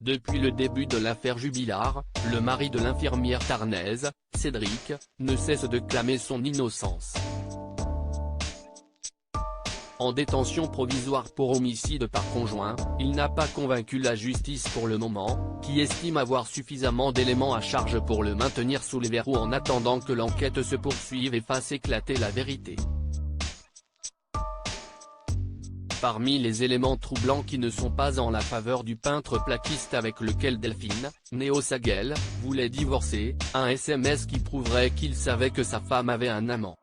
Depuis le début de l'affaire Jubilard, le mari de l'infirmière tarnaise, Cédric, ne cesse de clamer son innocence. En détention provisoire pour homicide par conjoint, il n'a pas convaincu la justice pour le moment, qui estime avoir suffisamment d'éléments à charge pour le maintenir sous les verrous en attendant que l'enquête se poursuive et fasse éclater la vérité. Parmi les éléments troublants qui ne sont pas en la faveur du peintre plaquiste avec lequel Delphine, née au Saguel, voulait divorcer, un SMS qui prouverait qu'il savait que sa femme avait un amant.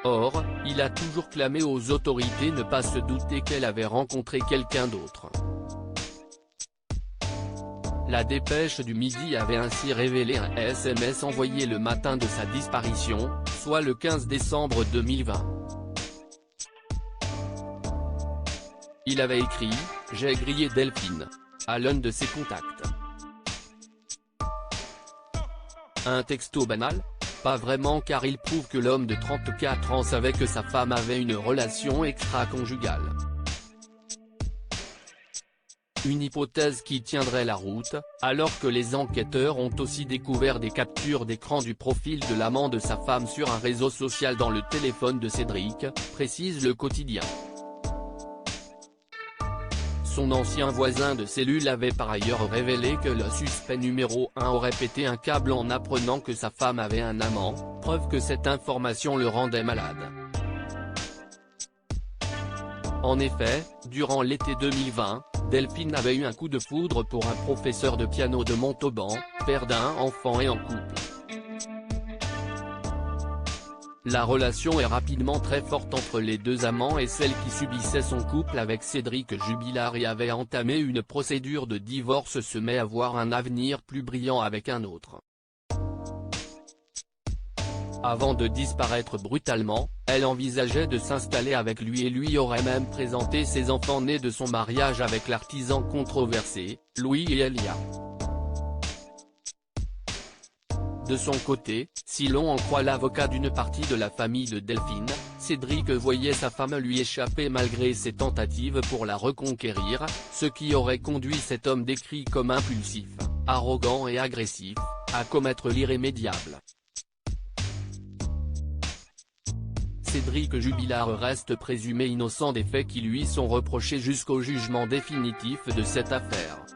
Or, il a toujours clamé aux autorités ne pas se douter qu'elle avait rencontré quelqu'un d'autre. La dépêche du Midi avait ainsi révélé un SMS envoyé le matin de sa disparition, soit le 15 décembre 2020. Il avait écrit « J'ai grillé Delphine » à l'un de ses contacts. Un texto banal? Pas vraiment, car il prouve que l'homme de 34 ans savait que sa femme avait une relation extra-conjugale. Une hypothèse qui tiendrait la route, alors que les enquêteurs ont aussi découvert des captures d'écran du profil de l'amant de sa femme sur un réseau social dans le téléphone de Cédric, précise le quotidien. Son ancien voisin de cellule avait par ailleurs révélé que le suspect numéro 1 aurait pété un câble en apprenant que sa femme avait un amant, preuve que cette information le rendait malade. En effet, durant l'été 2020, Delphine avait eu un coup de foudre pour un professeur de piano de Montauban, père d'un enfant et en couple. La relation est rapidement très forte entre les deux amants et celle qui subissait son couple avec Cédric Jubilard et avait entamé une procédure de divorce se met à voir un avenir plus brillant avec un autre. Avant de disparaître brutalement, elle envisageait de s'installer avec lui et lui aurait même présenté ses enfants nés de son mariage avec l'artisan controversé, Louis et Elia. De son côté, si l'on en croit l'avocat d'une partie de la famille de Delphine, Cédric voyait sa femme lui échapper malgré ses tentatives pour la reconquérir, ce qui aurait conduit cet homme décrit comme impulsif, arrogant et agressif, à commettre l'irrémédiable. Cédric Jubilard reste présumé innocent des faits qui lui sont reprochés jusqu'au jugement définitif de cette affaire.